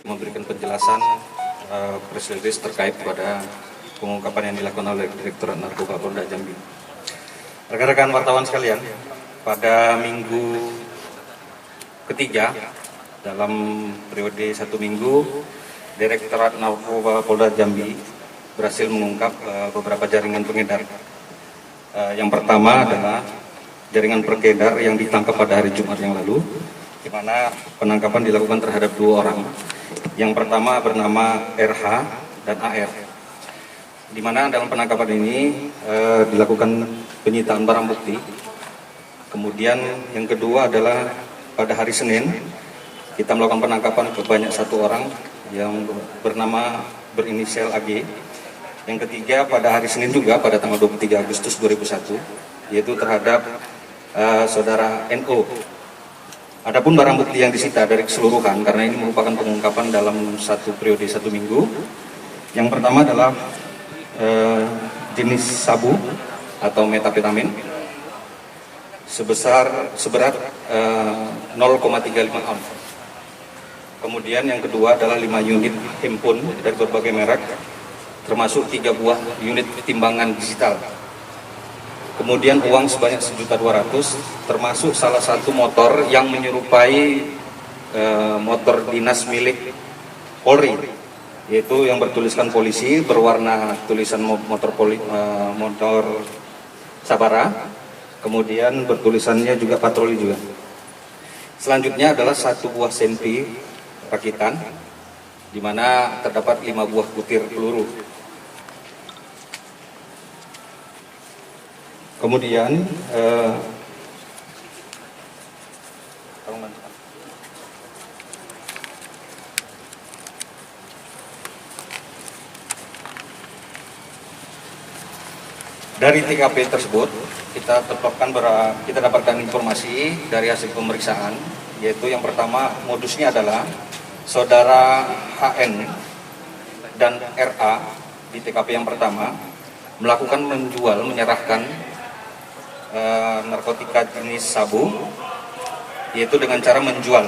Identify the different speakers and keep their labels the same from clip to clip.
Speaker 1: Memberikan penjelasan press release terkait pada pengungkapan yang dilakukan oleh Direktorat Narkoba Polda Jambi. Rekan-rekan wartawan sekalian, pada minggu ketiga dalam periode 1 minggu, Direktorat Narkoba Polda Jambi berhasil mengungkap beberapa jaringan pengedar. Yang pertama adalah jaringan pengedar yang ditangkap pada hari Jumat yang lalu, di mana penangkapan dilakukan terhadap 2 orang. Yang pertama bernama RH dan AR, di mana dalam penangkapan ini dilakukan penyitaan barang bukti. Kemudian yang kedua adalah pada hari Senin kita melakukan penangkapan kebanyak 1 orang yang berinisial AG. Yang ketiga pada hari Senin juga pada tanggal 23 Agustus 2001, yaitu terhadap saudara NO. Adapun barang bukti yang disita dari keseluruhan, karena ini merupakan pengungkapan dalam satu periode 1 minggu. Yang pertama adalah jenis sabu atau metapetamin seberat 0,35 ounce. Kemudian yang kedua adalah 5 unit handphone dari berbagai merek, termasuk 3 buah unit timbangan digital. Kemudian uang sebanyak 1.200.000, termasuk salah satu motor yang menyerupai motor dinas milik Polri, yaitu yang bertuliskan polisi berwarna tulisan motor Sabara, kemudian bertulisannya juga patroli juga. Selanjutnya adalah 1 buah senpi rakitan, di mana terdapat 5 buah butir peluru. Kemudian dari TKP tersebut kita dapatkan informasi dari hasil pemeriksaan, yaitu yang pertama modusnya adalah saudara HN dan RA di TKP yang pertama melakukan menyerahkan narkotika jenis sabu, yaitu dengan cara menjual,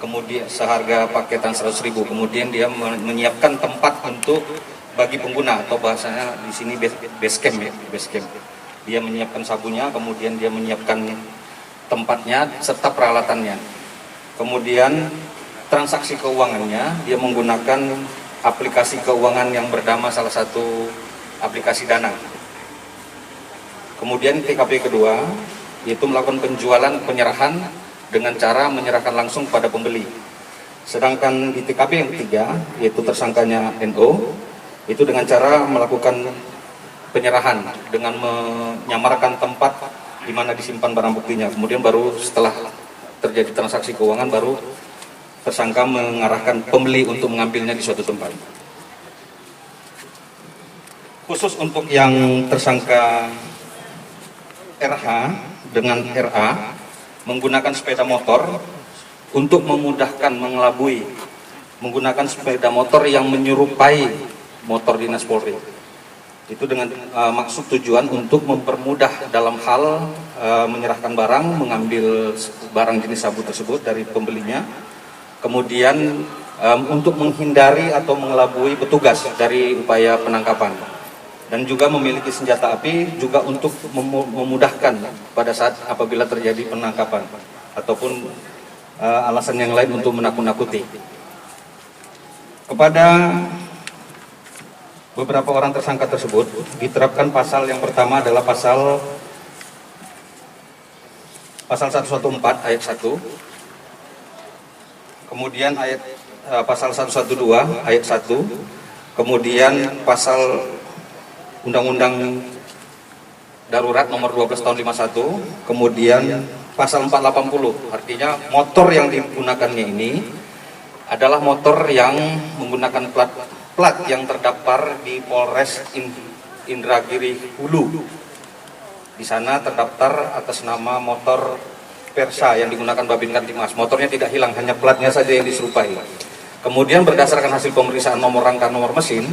Speaker 1: kemudian seharga paketan 100.000. Kemudian dia menyiapkan tempat untuk bagi pengguna, atau bahasanya di sini base camp. Dia menyiapkan sabunya, kemudian dia menyiapkan tempatnya serta peralatannya. Kemudian transaksi keuangannya dia menggunakan aplikasi keuangan yang bernama salah satu aplikasi Dana. Kemudian TKP kedua yaitu melakukan penyerahan dengan cara menyerahkan langsung pada pembeli. Sedangkan di TKP yang ketiga yaitu tersangkanya NO itu dengan cara melakukan penyerahan dengan menyamarkan tempat di mana disimpan barang buktinya. Kemudian baru setelah terjadi transaksi keuangan baru tersangka mengarahkan pembeli untuk mengambilnya di suatu tempat. Khusus untuk yang tersangka RH dengan RA menggunakan sepeda motor untuk memudahkan mengelabui, menggunakan sepeda motor yang menyerupai motor dinas Polri. Itu dengan maksud tujuan untuk mempermudah dalam hal menyerahkan barang, mengambil barang jenis sabu tersebut dari pembelinya. Kemudian untuk menghindari atau mengelabui petugas dari upaya penangkapan. Dan juga memiliki senjata api juga untuk memudahkan pada saat apabila terjadi penangkapan ataupun alasan yang lain untuk menakut-nakuti. Kepada beberapa orang tersangka tersebut diterapkan pasal yang pertama adalah pasal 114 ayat 1, kemudian pasal 112 ayat 1, kemudian pasal Undang-Undang Darurat nomor 12 tahun 51, kemudian pasal 480, artinya motor yang digunakannya ini adalah motor yang menggunakan plat yang terdaftar di Polres Indragiri Hulu. Di sana terdaftar atas nama motor Versa yang digunakan Babin Kamtibmas. Motornya tidak hilang, hanya platnya saja yang diserupai. Kemudian berdasarkan hasil pemeriksaan nomor rangka nomor mesin,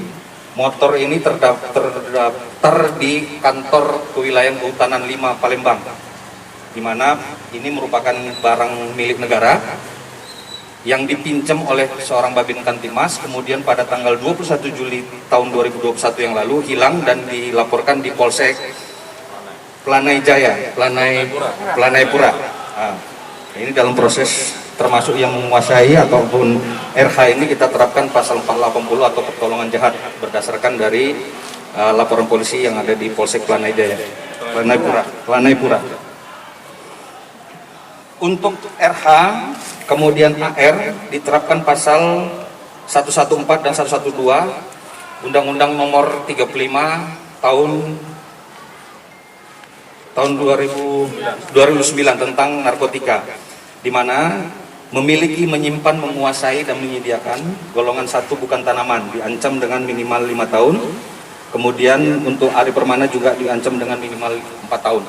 Speaker 1: motor ini terdaftar di kantor kewilayahan Kehutanan 5 Palembang. di mana ini merupakan barang milik negara yang dipinjam oleh seorang Babin Kantimas, kemudian pada tanggal 21 Juli tahun 2021 yang lalu hilang dan dilaporkan di Polsek Planai Jaya, Planai Pura. Nah, ini dalam proses termasuk yang menguasai ataupun RH ini kita terapkan pasal 480 atau pertolongan jahat berdasarkan dari laporan polisi yang ada di Polsek Planai Jaya, Planai Pura. Untuk RH kemudian AR diterapkan pasal 114 dan 112 Undang-Undang Nomor 35 tahun 2009 tentang narkotika, di mana memiliki, menyimpan, menguasai dan menyediakan golongan 1 bukan tanaman diancam dengan minimal 5 tahun. Kemudian untuk Ari Permana juga diancam dengan minimal 4 tahun.